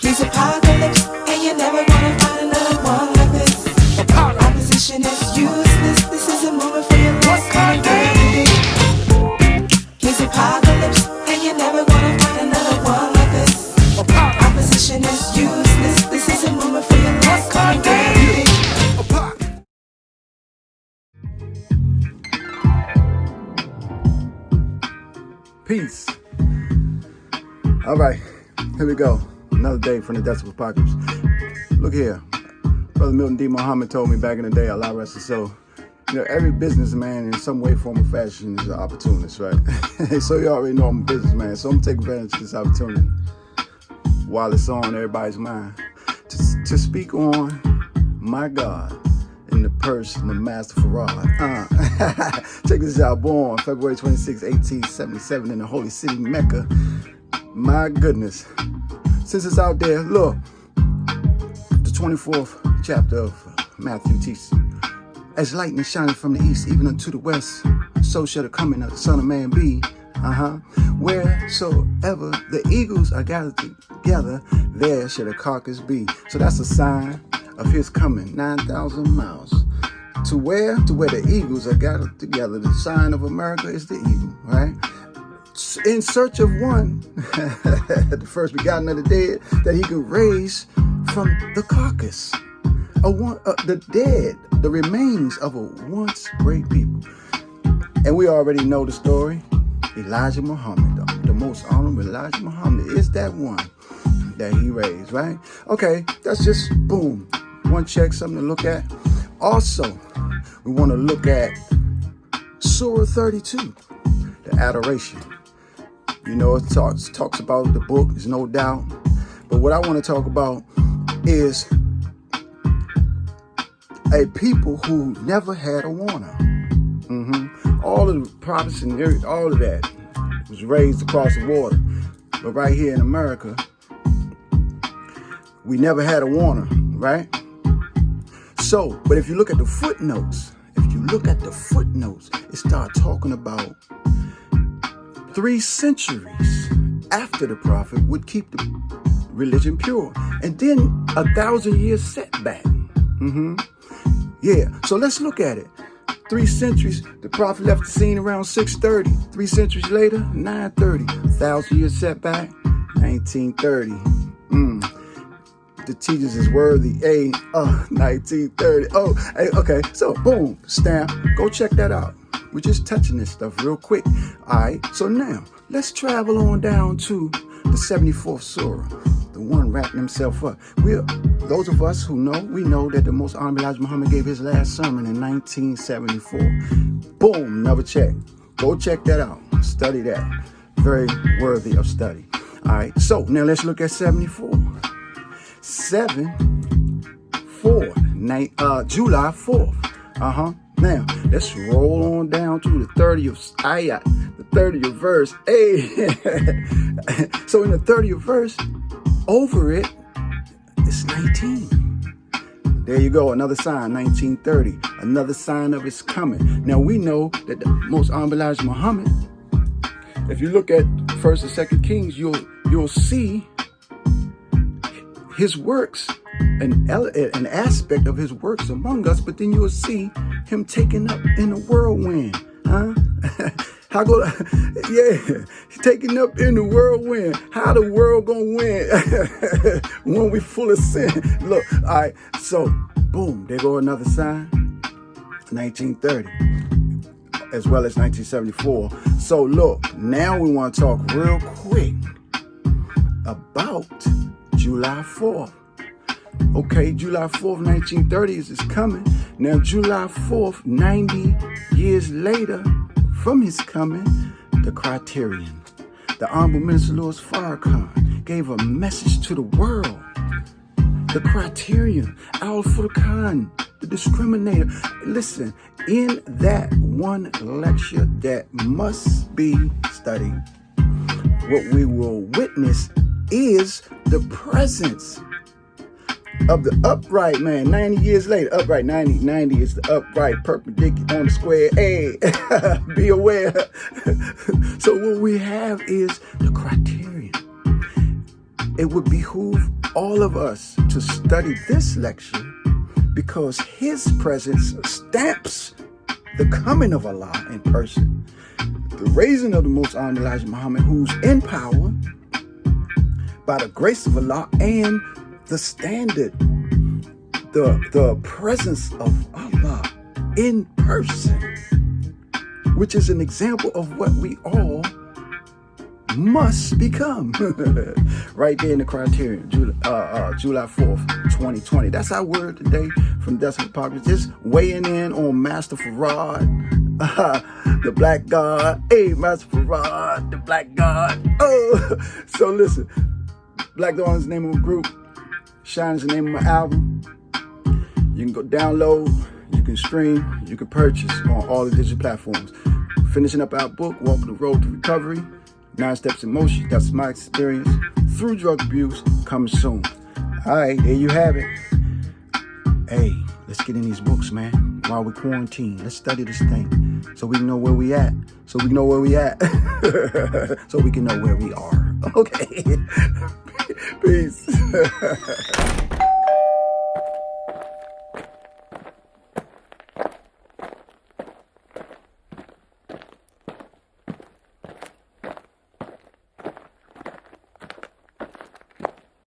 He's apocalypse, and you're never gonna find another one like this. Opposition is useless. This is a moment for your lost kind of He's apocalypse, and you're never gonna find another one like this. Opposition is useless. This is a moment for your lost kind of Peace. All right, here we go. Another day from the Death of Apocalypse. Look here. Brother Milton D. Muhammad told me back in the day, Allah rest his soul, every businessman in some way, form, or fashion is an opportunist, right? So you already know I'm a businessman, so I'm taking advantage of this opportunity while it's on everybody's mind to speak on my God in the person, the Master Farad. Check this out. Born February 26, 1877 in the holy city Mecca. My goodness. Since it's out there, look, the 24th chapter of Matthew teaches, as lightning shining from the east, even unto the west, so shall the coming of the Son of Man be. Wheresoever the eagles are gathered together, there shall the carcass be. So that's a sign of his coming, 9,000 miles. To where? To where the eagles are gathered together. The sign of America is the eagle, right? In search of one, the first begotten of the dead, that he could raise from the carcass, the dead, the remains of a once great people. And we already know the story. Elijah Muhammad, the most honorable Elijah Muhammad, is that one that he raised, right? Okay, that's just, boom, one check, something to look at. Also, we want to look at Surah 32, the adoration. It talks about the book, there's no doubt. But what I want to talk about is a people who never had a warner. All of the prophets and all of that was raised across the water. But right here in America, we never had a warner, right? So, but if you look at the footnotes, it starts talking about 3 centuries after the prophet would keep the religion pure. And then 1,000 years setback. Yeah, so let's look at it. 3 centuries, the prophet left the scene around 630. 3 centuries later, 930. 1,000 years setback, 1930. The teachers is worthy. 1930. Okay. So, boom, stamp. Go check that out. We're just touching this stuff real quick. All right. So now, let's travel on down to the 74th Surah, the one wrapping himself up. Those of us who know, we know that the most honorable Elijah Muhammad gave his last sermon in 1974. Boom, another check. Go check that out. Study that. Very worthy of study. All right. So now let's look at 74. July 4th. Now, let's roll on down to the 30th ayat, the 30th verse. Hey. So in the 30th verse, over it, it's 19. There you go, another sign, 1930. Another sign of his coming. Now, we know that the most honorable Elijah Muhammad, if you look at 1st and 2nd Kings, you'll see his works, an aspect of his works among us, but then you'll see him taken up in a whirlwind. Taken up in the whirlwind. How the world gonna win when we full of sin? Look, all right, so boom, there go another sign, 1930, as well as 1974. So look, now we want to talk real quick about July 4th. Okay, July 4th, 1930 is coming. Now, July 4th, 90 years later from his coming, the Criterion, the Honorable Minister Louis Farrakhan, gave a message to the world. The Criterion, Al Furqan, the discriminator. Listen, in that one lecture that must be studied, what we will witness is the presence of the upright man. 90 years later, upright, 90 is the upright, perpendicular on the square. Hey, be aware. So what we have is the Criterion. it would behoove all of us to study this lecture because his presence stamps the coming of Allah in person, the raising of the Most Honored Elijah Muhammad, who's in power by the grace of Allah, and the standard, the presence of Allah in person, which is an example of what we all must become. Right there in the criterion, July 4th, 2020. That's our word today from Decimal Pockets. Just weighing in on Master Farad, the Black God. Hey, Master Farad, the Black God. Oh, so listen, Black Dawn is the name of a group. Shine is the name of my album. You can go download, you can stream, you can purchase on all the digital platforms. Finishing up our book, Walking the Road to Recovery, 9 Steps in Motion. That's my experience through drug abuse, coming soon. All right, there you have it. Hey, let's get in these books, man. While we quarantine, let's study this thing so we know where we at. So we know where we at. So we can know where we are. Okay. Peace.